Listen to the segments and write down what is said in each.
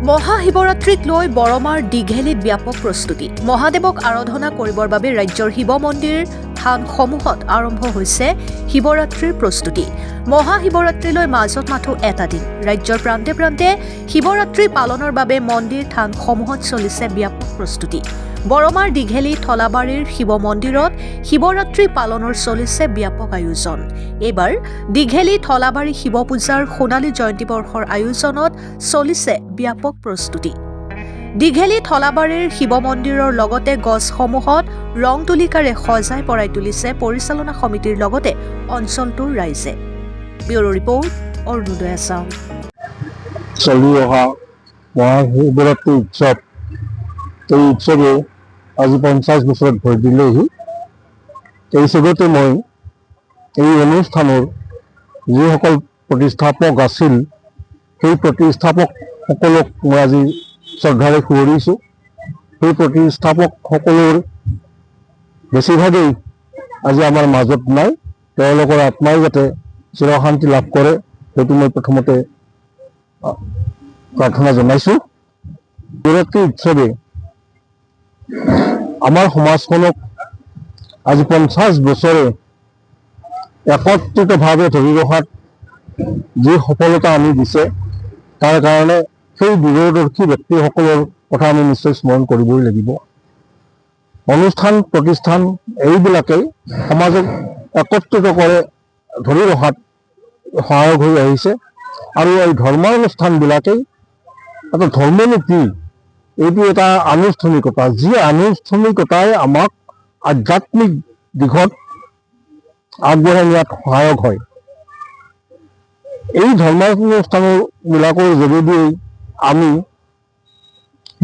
মহাশিৱৰাত্ৰিক লৈ বৰমাৰ দীঘেলীত ব্যাপক প্ৰস্তুতি। মহাদেৱক আৰাধনা কৰিবৰ বাবে ৰাজ্যৰ শিৱ মন্দিৰ থানসমূহত আৰম্ভ হৈছে শিৱৰাত্ৰিৰ প্ৰস্তুতি। মহাশিৱৰাত্ৰিলৈ মাজত মাথো এটা দিন। ৰাজ্যৰ প্ৰান্তে প্ৰান্তে শিৱৰাত্ৰি পালনৰ বাবে মন্দিৰ থানসমূহত চলিছে ব্যাপক প্ৰস্তুতি। বৰমাৰ দীঘেলী থলাবাৰীৰ শিৱ মন্দিৰত শিৱৰাত্ৰি পালনৰ চলিছে ব্যাপক আয়োজন। এইবাৰ দীঘেলী থলাবাৰী শিৱ পূজাৰ সোণালী জয়ন্তী বৰ্ষৰ আয়োজনত চলিছে ব্যাপক প্ৰস্তুতি। দীঘেলী থলাবাৰীৰ শিৱ মন্দিৰৰ লগতে গছসমূহত ৰং তুলিকাৰে সজাই পৰাই তুলিছে পৰিচালনা সমিতিৰ লগতে অঞ্চলটোৰ ৰাইজে। Bureau report, Arunodoi Assam. চলি অহা মহাশিৱৰাত্ৰি উৎসৱ, এই উৎসৱে আজি 50 বছৰত ভৰি দিলেহি। এই হিচাপতে মই এই অনুষ্ঠানৰ যিসকল প্ৰতিষ্ঠাপক আছিল, সেই প্ৰতিষ্ঠাপকসকলক মই আজি শ্ৰদ্ধাৰে সুঁৱৰিছোঁ। সেই প্ৰতিষ্ঠাপকসকলৰ বেছিভাগেই আজি আমাৰ মাজত নাই। তেওঁলোকৰ আত্মাই যাতে চিৰশান্তি লাভ কৰে, সেইটো মই প্ৰথমতে প্ৰাৰ্থনা জনাইছোঁ। শিৱৰাত্ৰি উৎসৱে আমাৰ সমাজখনক আজি 50 বছৰে একত্ৰিতভাৱে ধৰি ৰখাত যি সফলতা আনি দিছে, তাৰ কাৰণে সেই দূৰদৰ্শী ব্যক্তিসকলৰ কথা আমি নিশ্চয় স্মৰণ কৰিবই লাগিব। অনুষ্ঠান প্ৰতিষ্ঠান এইবিলাকেই সমাজক একত্ৰিত কৰে ধৰি ৰখাত সহায়ক হৈ আহিছে। আৰু এই ধৰ্মানুষ্ঠানবিলাকেই এটা ধৰ্মনো কি, এইটো এটা আনুষ্ঠানিকতা, যি আনুষ্ঠানিকতাই আমাক আধ্যাত্মিক দিশত আগবঢ়াই নিয়াত সহায়ক হয়। এই ধৰ্মানুষ্ঠানবিলাকৰ যোগেদি আমি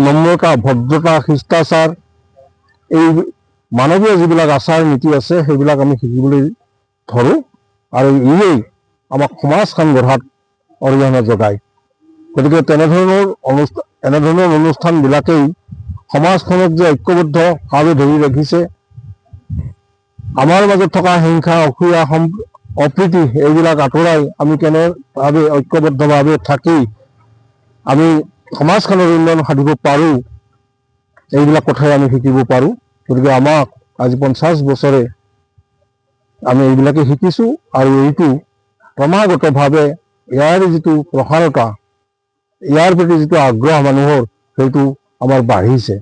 নম্ৰতা, ভদ্ৰতা, শিষ্টাচাৰ, এই মানৱীয় যিবিলাক আচাৰ নীতি আছে, সেইবিলাক আমি শিকিবলৈ ধৰোঁ আৰু ইয়েই আমাক সমাজখন গঢ়াত অৰিহণা যোগায়। গতিকে এনেধৰণৰ অনুষ্ঠানবিলাকেই সমাজখনক যে ঐক্যবদ্ধভাৱে ধৰি ৰাখিছে, আমাৰ মাজত থকা হিংসা, অসূয়া, অপ্ৰীতি এইবিলাক আঁতৰাই আমি কেনেভাৱে ঐক্যবদ্ধভাৱে থাকি আমি সমাজখনৰ উন্নয়ন সাধিব পাৰোঁ, এইবিলাক কথাই আমি শিকিব পাৰোঁ। গতিকে আমাক আজি 50 বছৰে আমি এইবিলাকে শিকিছোঁ আৰু এইটো ক্ৰমাগতভাৱে ইয়াৰ যিটো প্ৰসাৰতা, ইয়াৰ প্ৰতি যিটো আগ্ৰহ মানুহৰ, সেইটো আমাৰ বাঢ়িছে।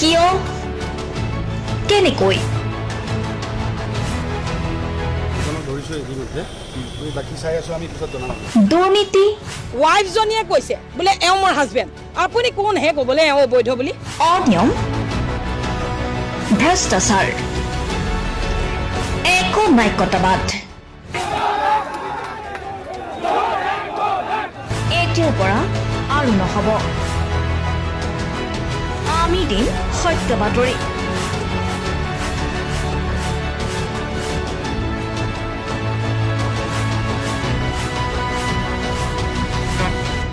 কিয়, কেনেকৈ? দুৰ্নীতি। ৱাইফজনীয়ে কৈছে বোলে এওঁ মোৰ হাজবেণ্ড, আপুনি কোন হে ক'বলৈ এওঁ অবৈধ বুলি? অনিয়ম, ভ্ৰষ্টাচাৰ, একো নায়কতাবাদ, এতিয়াৰ পৰা আৰু নহ'ব। আমি দিম সত্য বাতৰি।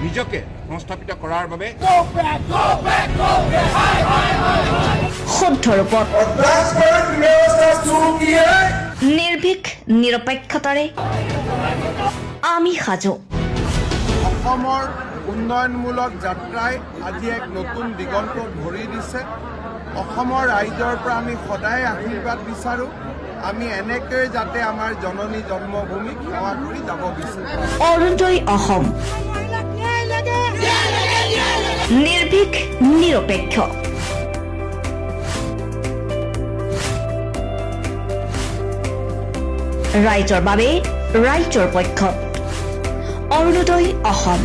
নিজকে সংস্থাপিত কৰাৰ বাবে শুদ্ধ ৰূপত নিৰ্ভীক নিৰপেক্ষতাৰে আমি সাজু। অসমৰ উন্নয়নমূলক যাত্ৰাই আজি এক নতুন দিগন্তত ভৰি দিছে। অসমৰ ৰাইজৰ পৰা আমি সদায় আশীৰ্বাদ বিচাৰোঁ। আমি এনেকৈ যাতে আমাৰ জননী জন্মভূমিক সেৱা কৰি যাব বিচাৰোঁ। অৰুণোদয় অসম, নিৰ্ভীক নিৰপেক্ষ। ৰাইজৰ বাবে, ৰাইজৰ পক্ষত। অৰুণোদয় অসম।